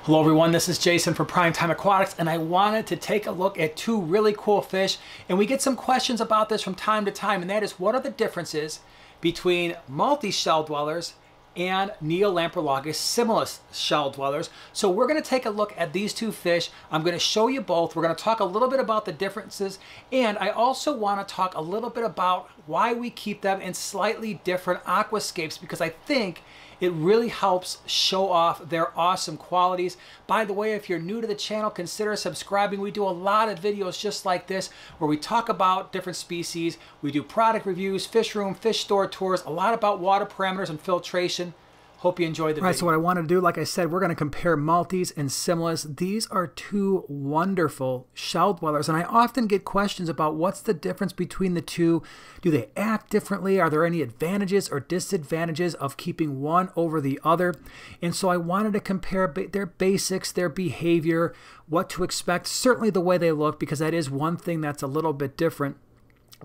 Hello everyone, this is Jason for Primetime Aquatics, and I wanted to take a look at two really cool fish, and we get some questions about this from time to time, and that is, what are the differences between multi-shell dwellers and Neolamprologus similis shell dwellers? So we're going to take a look at these two fish. I'm going to show you both. We're going to talk a little bit about the differences, and I also want to talk a little bit about why we keep them in slightly different aquascapes, because I think it really helps show off their awesome qualities. By the way, if you're new to the channel, consider subscribing. We do a lot of videos just like this where we talk about different species. We do product reviews, fish room, fish store tours, a lot about water parameters and filtration. Hope you enjoyed the video. All right, so what I want to do, like I said, we're going to compare multis and similis. These are two wonderful shell dwellers, and I often get questions about what's the difference between the two. Do they act differently? Are there any advantages or disadvantages of keeping one over the other? And so I wanted to compare their basics, their behavior, what to expect, certainly the way they look, because that is one thing that's a little bit different.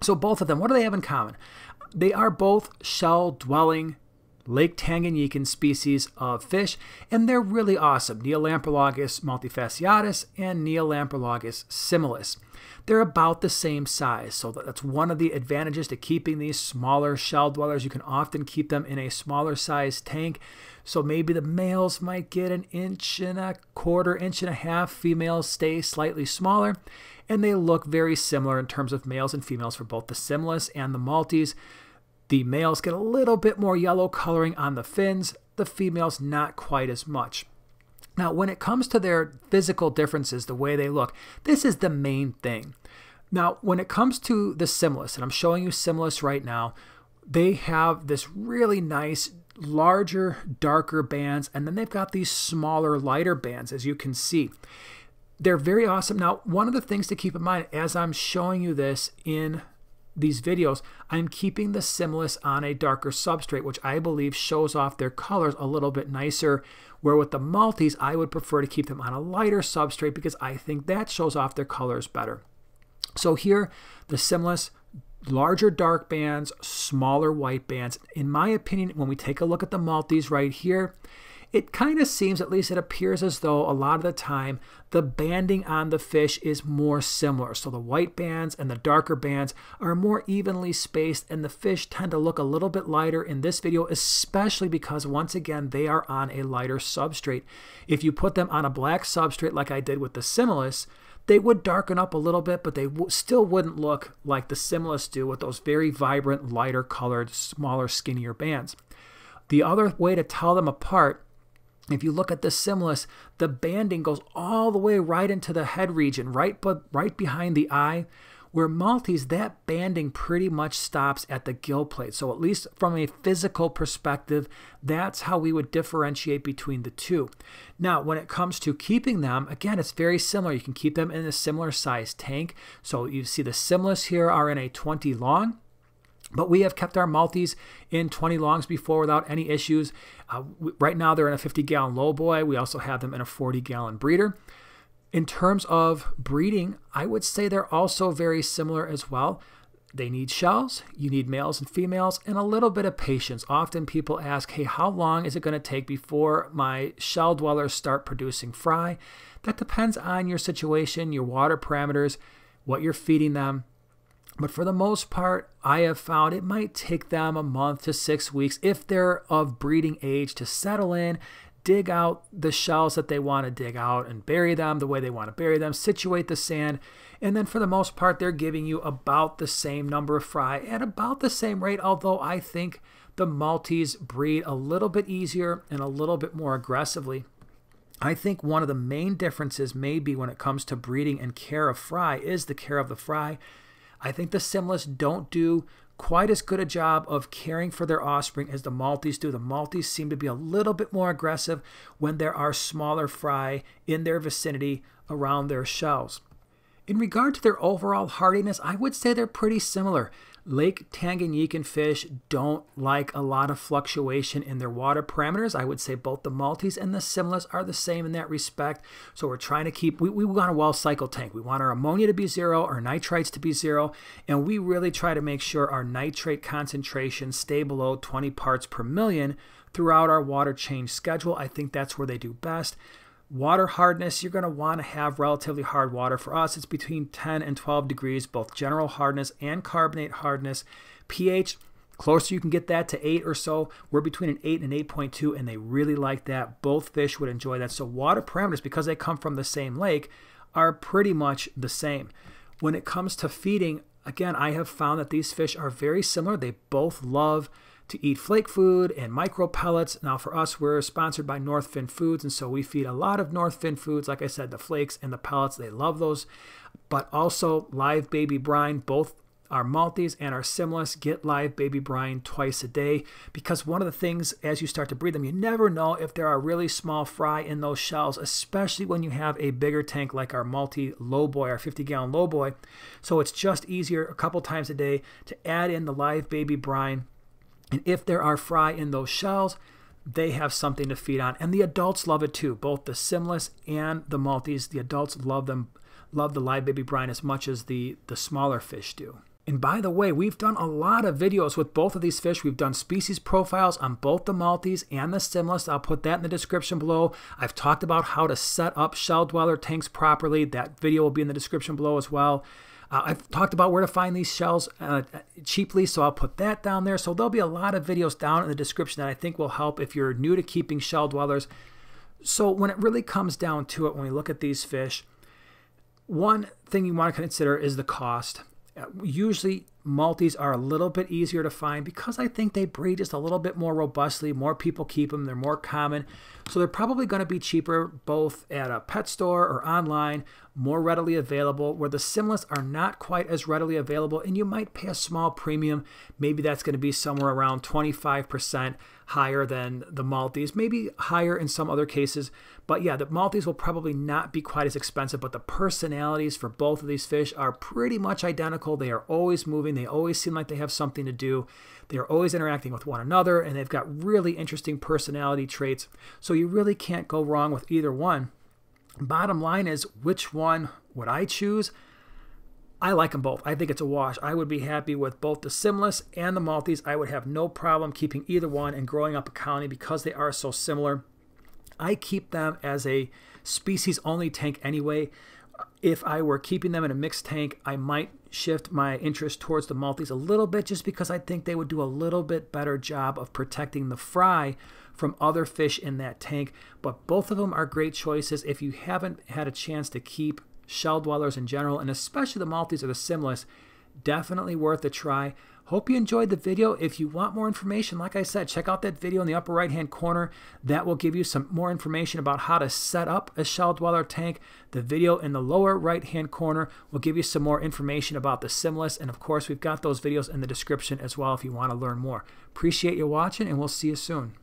So both of them, what do they have in common? They are both shell-dwelling Lake Tanganyikan species of fish, and they're really awesome. Neolamprologus multifasciatus and Neolamprologus similis. They're about the same size, so that's one of the advantages to keeping these smaller shell dwellers. You can often keep them in a smaller size tank, so maybe the males might get 1.25 inches, 1.5 inches. Females stay slightly smaller, and they look very similar in terms of males and females for both the similis and the multis. The males get a little bit more yellow coloring on the fins, the females not quite as much. Now, when it comes to their physical differences, the way they look, this is the main thing. Now, when it comes to the similis, and I'm showing you similis right now, they have this really nice, larger, darker bands, and then they've got these smaller, lighter bands, as you can see. They're very awesome. Now, one of the things to keep in mind as I'm showing you this in these videos, I'm keeping the similis on a darker substrate, which I believe shows off their colors a little bit nicer, where with the multis, I would prefer to keep them on a lighter substrate because I think that shows off their colors better. So here, the similis, larger dark bands, smaller white bands. In my opinion, when we take a look at the multis right here, it kind of seems, at least it appears as though a lot of the time, the banding on the fish is more similar. So the white bands and the darker bands are more evenly spaced, and the fish tend to look a little bit lighter in this video, especially because, once again, they are on a lighter substrate. If you put them on a black substrate like I did with the similis, they would darken up a little bit, but they still wouldn't look like the similis do with those very vibrant, lighter colored, smaller, skinnier bands. The other way to tell them apart, if you look at the similis, the banding goes all the way right into the head region, right behind the eye, where multis, that banding pretty much stops at the gill plate. So at least from a physical perspective, that's how we would differentiate between the two. Now, when it comes to keeping them, again, it's very similar. You can keep them in a similar size tank. So you see the similis here are in a 20 long. But we have kept our multis in 20 longs before without any issues. Right now they're in a 50-gallon lowboy. We also have them in a 40-gallon breeder. In terms of breeding, I would say they're also very similar as well. They need shells, you need males and females, and a little bit of patience. Often people ask, hey, how long is it going to take before my shell dwellers start producing fry? That depends on your situation, your water parameters, what you're feeding them. But for the most part, I have found it might take them a month to 6 weeks if they're of breeding age to settle in, dig out the shells that they want to dig out and bury them the way they want to bury them, situate the sand, and then for the most part, they're giving you about the same number of fry at about the same rate, although I think the multis breed a little bit easier and a little bit more aggressively. I think one of the main differences maybe when it comes to breeding and care of fry is the care of the fry. I think the similis don't do quite as good a job of caring for their offspring as the multis do. The multis seem to be a little bit more aggressive when there are smaller fry in their vicinity around their shells. In regard to their overall hardiness, I would say they're pretty similar. Lake Tanganyikan fish don't like a lot of fluctuation in their water parameters. I would say both the multis and the similis are the same in that respect. So we're trying to keep, we want a well cycle tank. We want our ammonia to be 0, our nitrites to be 0, and we really try to make sure our nitrate concentrations stay below 20 parts per million throughout our water change schedule. I think that's where they do best. Water hardness, you're going to want to have relatively hard water. For us, it's between 10 and 12 degrees, both general hardness and carbonate hardness. pH, closer you can get that to 8 or so. We're between an 8 and an 8.2, and they really like that. Both fish would enjoy that. So water parameters, because they come from the same lake, are pretty much the same. When it comes to feeding, again, I have found that these fish are very similar. They both love to eat flake food and micro pellets. Now for us, we're sponsored by Northfin Foods, and so we feed a lot of Northfin Foods. Like I said, the flakes and the pellets, they love those. But also live baby brine, both our multis and our similis get live baby brine twice a day, because one of the things as you start to breed them, you never know if there are really small fry in those shells, especially when you have a bigger tank like our multi low boy, our 50-gallon low boy. So it's just easier a couple times a day to add in the live baby brine. And if there are fry in those shells, they have something to feed on. And the adults love it too, both the similis and the multis. The adults love them, love the live baby brine as much as the smaller fish do. And by the way, we've done a lot of videos with both of these fish. We've done species profiles on both the multis and the similis. I'll put that in the description below. I've talked about how to set up shell dweller tanks properly. That video will be in the description below as well. I've talked about where to find these shells cheaply, so I'll put that down there. So there'll be a lot of videos down in the description that I think will help if you're new to keeping shell dwellers. So when it really comes down to it, when we look at these fish, one thing you want to consider is the cost. Usually multis are a little bit easier to find because I think they breed just a little bit more robustly. More people keep them. They're more common. So they're probably going to be cheaper both at a pet store or online, more readily available, where the similis are not quite as readily available, and you might pay a small premium. Maybe that's going to be somewhere around 25% higher than the multis, maybe higher in some other cases. But yeah, the multis will probably not be quite as expensive, but the personalities for both of these fish are pretty much identical. They are always moving. They always seem like they have something to do. They are always interacting with one another, and they've got really interesting personality traits. So you really can't go wrong with either one. Bottom line is, which one would I choose? I like them both. I think it's a wash. I would be happy with both the similis and the multis. I would have no problem keeping either one and growing up a colony because they are so similar. I keep them as a species-only tank anyway. If I were keeping them in a mixed tank, I might shift my interest towards the multis a little bit just because I think they would do a little bit better job of protecting the fry from other fish in that tank. But both of them are great choices if you haven't had a chance to keep shell dwellers in general, and especially the multis or the similis. Definitely worth a try. Hope you enjoyed the video. If you want more information, like I said, check out that video in the upper right hand corner. That will give you some more information about how to set up a shell dweller tank. The video in the lower right hand corner will give you some more information about the similis, and of course we've got those videos in the description as well if you want to learn more. Appreciate you watching, and we'll see you soon.